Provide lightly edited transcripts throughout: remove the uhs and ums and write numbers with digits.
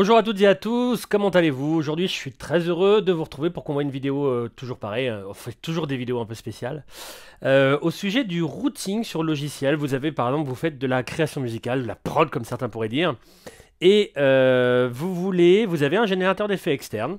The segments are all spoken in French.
Bonjour à toutes et à tous, comment allez-vous? Aujourd'hui je suis très heureux de vous retrouver pour qu'on voit une vidéo toujours pareil, on fait toujours des vidéos un peu spéciales. Au sujet du routing sur le logiciel, vous avez par exemple, vous faites de la création musicale, de la prod comme certains pourraient dire, et vous avez un générateur d'effets externe,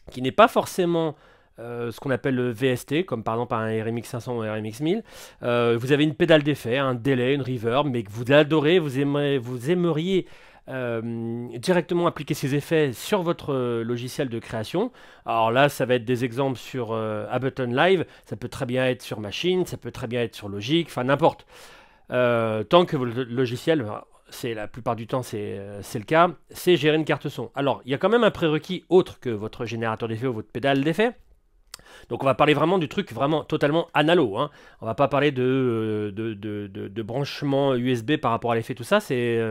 qui n'est pas forcément ce qu'on appelle le VST, comme par exemple un RMX 500 ou un RMX 1000. Vous avez une pédale d'effet, un delay, une reverb, mais que vous adorez, vous aimeriez directement appliquer ces effets sur votre logiciel de création. Alors là, ça va être des exemples sur Ableton Live, ça peut très bien être sur Machine, ça peut très bien être sur Logic, enfin n'importe. Tant que le logiciel, c'est la plupart du temps c'est le cas, c'est gérer une carte son. Alors, il y a quand même un prérequis autre que votre générateur d'effets ou votre pédale d'effets. Donc on va parler vraiment du truc vraiment totalement analo, hein. On va pas parler de branchement USB par rapport à l'effet, tout ça. C'est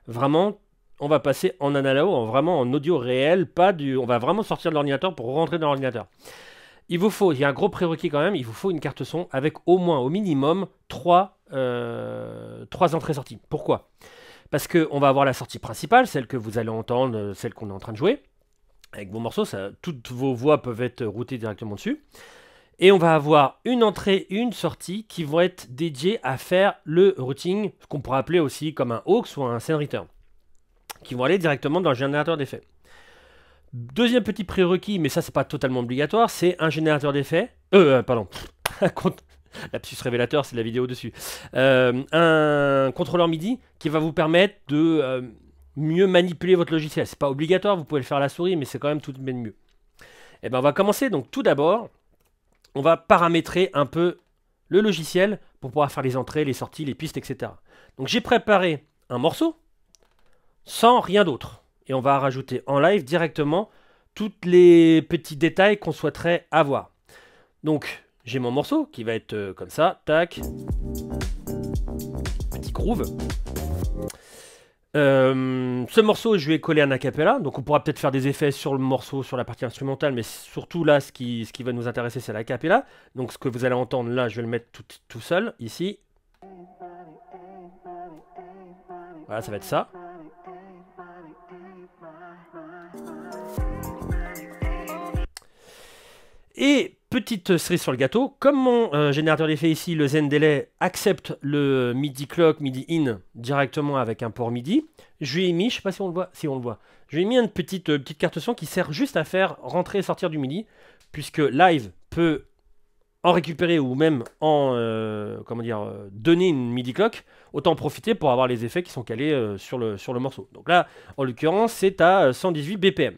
vraiment, on va passer en analo, vraiment en audio réel, pas du, on va vraiment sortir de l'ordinateur pour rentrer dans l'ordinateur. Il y a un gros prérequis quand même, il vous faut une carte son avec au moins, au minimum, 3 entrées-sorties. Pourquoi? Parce qu'on va avoir la sortie principale, celle que vous allez entendre, celle qu'on est en train de jouer. Avec vos morceaux, toutes vos voix peuvent être routées directement dessus. Et on va avoir une entrée et une sortie qui vont être dédiées à faire le routing, ce qu'on pourrait appeler aussi comme un aux ou un send return, qui vont aller directement dans le générateur d'effets. Deuxième petit prérequis, mais ça c'est pas totalement obligatoire, c'est un générateur d'effets. Pardon. Lapsus révélateur, c'est la vidéo dessus. Un contrôleur MIDI qui va vous permettre de mieux manipuler votre logiciel. C'est pas obligatoire, vous pouvez le faire à la souris, mais c'est quand même tout de même mieux. Et ben on va commencer. Donc tout d'abord, on va paramétrer un peu le logiciel pour pouvoir faire les entrées, les sorties, les pistes, etc. Donc j'ai préparé un morceau sans rien d'autre. Et on va rajouter en live directement tous les petits détails qu'on souhaiterait avoir. Donc j'ai mon morceau qui va être comme ça, tac, petit groove. Ce morceau, je vais coller un acapella, donc on pourra peut-être faire des effets sur le morceau, sur la partie instrumentale, mais surtout là, ce qui va nous intéresser, c'est l'acapella. Donc ce que vous allez entendre là, je vais le mettre tout seul, ici. Voilà, ça va être ça. Et petite cerise sur le gâteau, comme mon générateur d'effets ici, le Zen Delay, accepte le MIDI clock, MIDI in directement avec un port MIDI, je lui ai mis, je sais pas si on le voit, je lui ai mis une petite carte son qui sert juste à faire rentrer et sortir du MIDI, puisque Live peut en récupérer ou même en donner une MIDI clock, autant en profiter pour avoir les effets qui sont calés sur le morceau. Donc là, en l'occurrence, c'est à 118 BPM.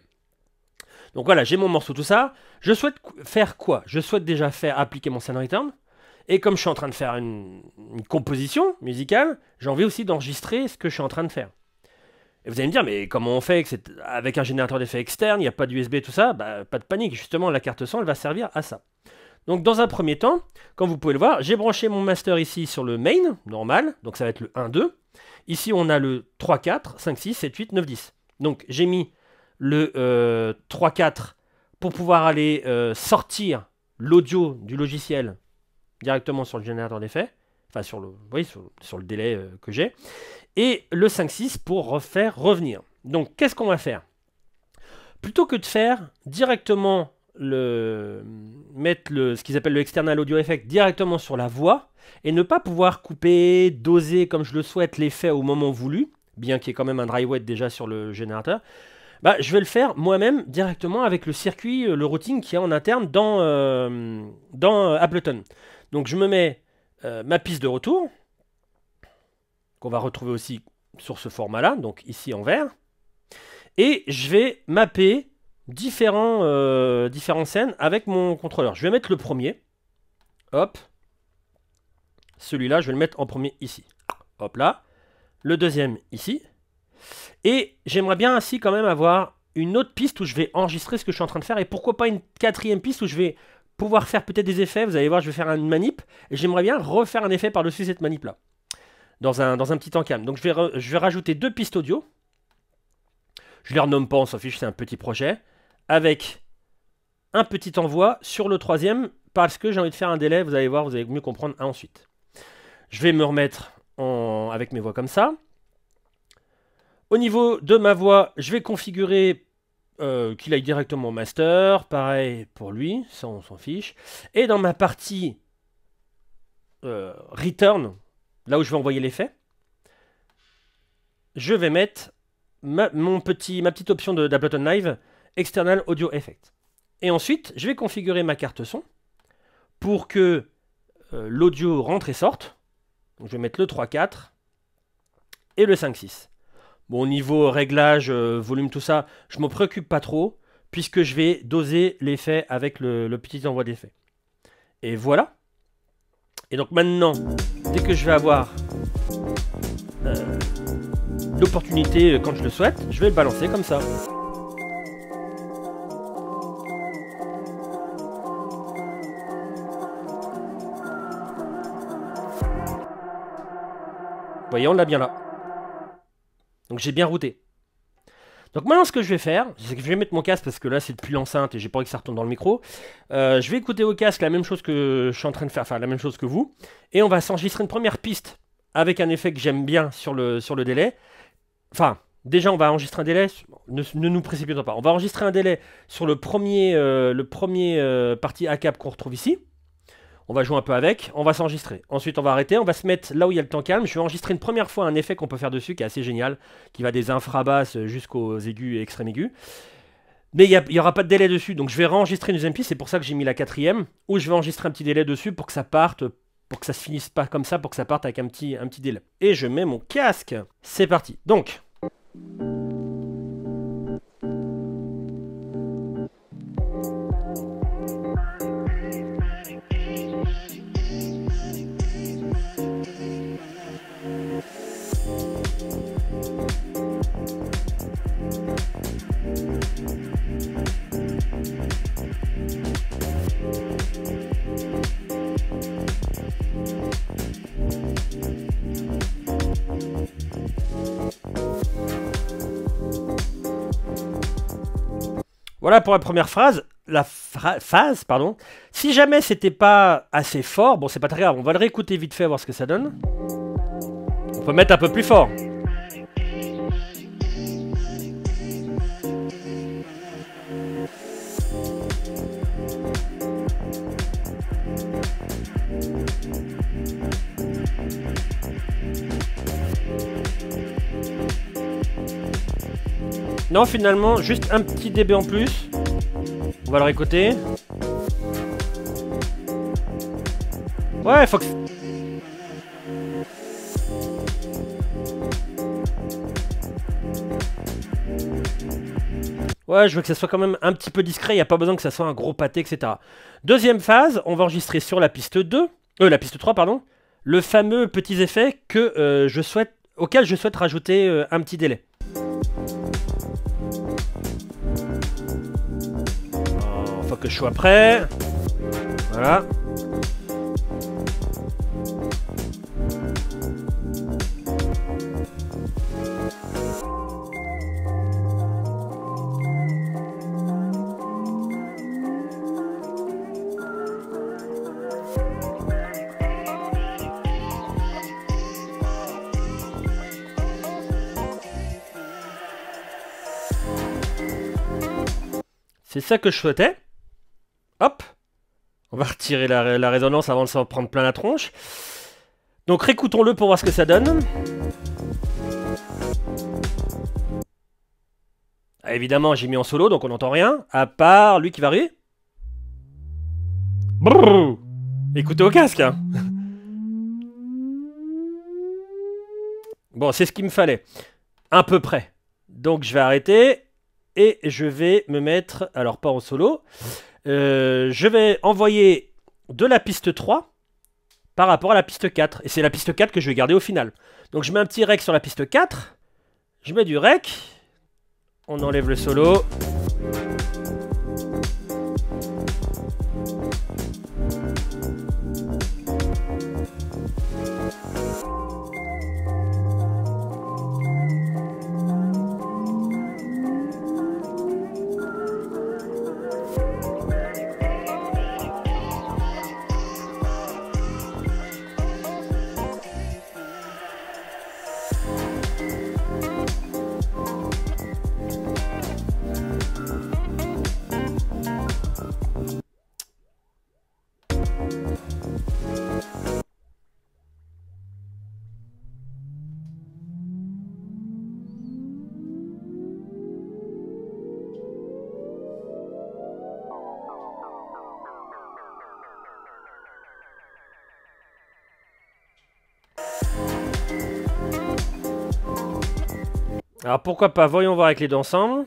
Donc voilà, j'ai mon morceau, tout ça. Je souhaite faire quoi? Je souhaite déjà faire appliquer mon send return. Et comme je suis en train de faire une composition musicale, j'ai envie aussi d'enregistrer ce que je suis en train de faire. Et vous allez me dire, mais comment on fait avec un générateur d'effets externe, il n'y a pas d'USB, tout ça? Bah, pas de panique, justement, la carte son, elle va servir à ça. Donc dans un premier temps, comme vous pouvez le voir, j'ai branché mon master ici sur le main, normal. Donc ça va être le 1, 2. Ici, on a le 3, 4, 5, 6, 7, 8, 9, 10. Donc j'ai mis le 3-4 pour pouvoir aller sortir l'audio du logiciel directement sur le générateur d'effets, enfin sur le délai que j'ai, et le 5-6 pour refaire revenir. Donc qu'est-ce qu'on va faire? Plutôt que de faire directement mettre ce qu'ils appellent le external audio effect directement sur la voix et ne pas pouvoir couper, doser comme je le souhaite l'effet au moment voulu, bien qu'il y ait quand même un dry wet déjà sur le générateur, bah, je vais le faire moi-même directement avec le circuit, le routing qui est en interne dans Ableton. Donc je me mets ma piste de retour, qu'on va retrouver aussi sur ce format-là, donc ici en vert. Et je vais mapper différentes scènes avec mon contrôleur. Je vais mettre le premier. Hop. Celui-là, je vais le mettre en premier ici. Hop là. Le deuxième ici. Et j'aimerais bien ainsi quand même avoir une autre piste où je vais enregistrer ce que je suis en train de faire. Et pourquoi pas une quatrième piste où je vais pouvoir faire peut-être des effets. Vous allez voir, je vais faire une manip. Et j'aimerais bien refaire un effet par-dessus cette manip-là. Dans un petit temps calme. Donc je vais rajouter 2 pistes audio. Je les renomme pas, on s'en fiche, c'est un petit projet. Avec un petit envoi sur le troisième. Parce que j'ai envie de faire un délai. Vous allez voir, vous allez mieux comprendre ensuite. Je vais me remettre avec mes voix comme ça. Au niveau de ma voix, je vais configurer qu'il aille directement au master. Pareil pour lui, ça on s'en fiche. Et dans ma partie return, là où je vais envoyer l'effet, je vais mettre ma petite option d'Ableton Live, External Audio Effect. Et ensuite, je vais configurer ma carte son pour que l'audio rentre et sorte. Donc, je vais mettre le 3.4 et le 5.6. Bon, au niveau réglage, volume, tout ça, je ne me préoccupe pas trop, puisque je vais doser l'effet avec le petit envoi d'effet. Et voilà. Et donc maintenant, dès que je vais avoir l'opportunité, quand je le souhaite, je vais le balancer comme ça. Vous voyez, on l'a bien là. Donc j'ai bien routé. Donc maintenant ce que je vais faire, c'est que je vais mettre mon casque parce que là c'est depuis l'enceinte et j'ai pas envie que ça retombe dans le micro. Je vais écouter au casque la même chose que je suis en train de faire, enfin la même chose que vous. Et on va s'enregistrer une première piste avec un effet que j'aime bien sur le délai. Enfin, déjà on va enregistrer un délai, ne nous précipitons pas. On va enregistrer un délai sur le premier partie A cap qu'on retrouve ici. On va jouer un peu avec, on va s'enregistrer. Ensuite, on va arrêter, on va se mettre là où il y a le temps calme. Je vais enregistrer une première fois un effet qu'on peut faire dessus qui est assez génial, qui va des infrabasses jusqu'aux aigus et extrêmes aigus. Mais il n'y aura pas de délai dessus, donc je vais réenregistrer une deuxième piste. C'est pour ça que j'ai mis la quatrième, où je vais enregistrer un petit délai dessus pour que ça parte, pour que ça se finisse pas comme ça, pour que ça parte avec un petit délai. Et je mets mon casque. C'est parti. Donc... Voilà pour la première phrase. Phase, pardon. Si jamais c'était pas assez fort, bon c'est pas très grave, on va le réécouter vite fait, voir ce que ça donne. On peut mettre un peu plus fort. Non, finalement, juste un petit dB en plus. On va le réécouter. Ouais, faut que... Ouais, je veux que ça soit quand même un petit peu discret, il n'y a pas besoin que ça soit un gros pâté, etc. Deuxième phase, on va enregistrer sur la piste 2, la piste 3, pardon, le fameux petit effet que auquel je souhaite rajouter un petit délai. Faut que je sois prêt. Voilà. C'est ça que je souhaitais. Hop. On va retirer la résonance avant de s'en prendre plein la tronche. Donc réécoutons-le pour voir ce que ça donne. Ah, évidemment, j'ai mis en solo, donc on n'entend rien. À part lui qui va rire. Brrr. Écoutez au casque. Hein. Bon, c'est ce qu'il me fallait. À peu près. Donc je vais arrêter. Et je vais me mettre, alors pas en solo, je vais envoyer de la piste 3 par rapport à la piste 4. Et c'est la piste 4 que je vais garder au final. Donc je mets un petit rec sur la piste 4. Je mets du rec. On enlève le solo. Alors pourquoi pas, voyons voir avec les deux ensemble.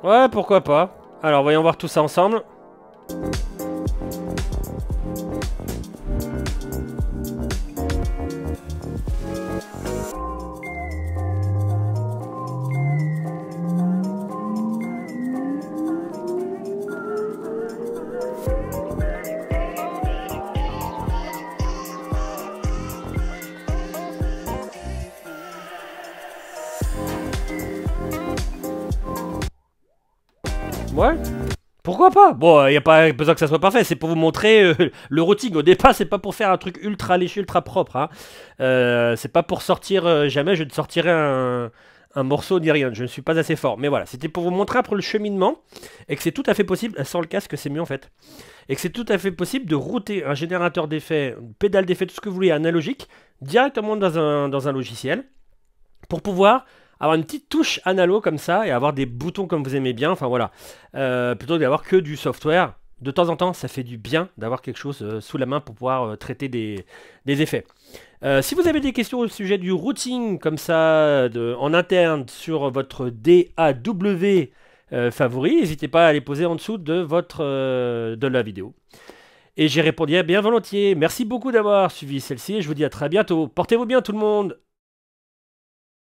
Ouais, pourquoi pas. Alors voyons voir tout ça ensemble. Ouais. Pourquoi pas? Bon, il n'y a pas besoin que ça soit parfait, c'est pour vous montrer le routing. Au départ, c'est pas pour faire un truc ultra léché, ultra propre. Hein. C'est pas pour sortir, jamais je ne sortirai un morceau ni rien, je ne suis pas assez fort. Mais voilà, c'était pour vous montrer après le cheminement, et que c'est tout à fait possible, sans le casque c'est mieux en fait, et que c'est tout à fait possible de router un générateur d'effets, une pédale d'effets, tout ce que vous voulez, analogique, directement dans un logiciel, pour pouvoir avoir une petite touche analo comme ça et avoir des boutons comme vous aimez bien. Enfin voilà, plutôt que d'avoir que du software. De temps en temps, ça fait du bien d'avoir quelque chose sous la main pour pouvoir traiter des effets. Si vous avez des questions au sujet du routing comme ça en interne sur votre DAW favori, n'hésitez pas à les poser en dessous de la vidéo. Et j'y répondrai bien volontiers. Merci beaucoup d'avoir suivi celle-ci et je vous dis à très bientôt. Portez-vous bien tout le monde.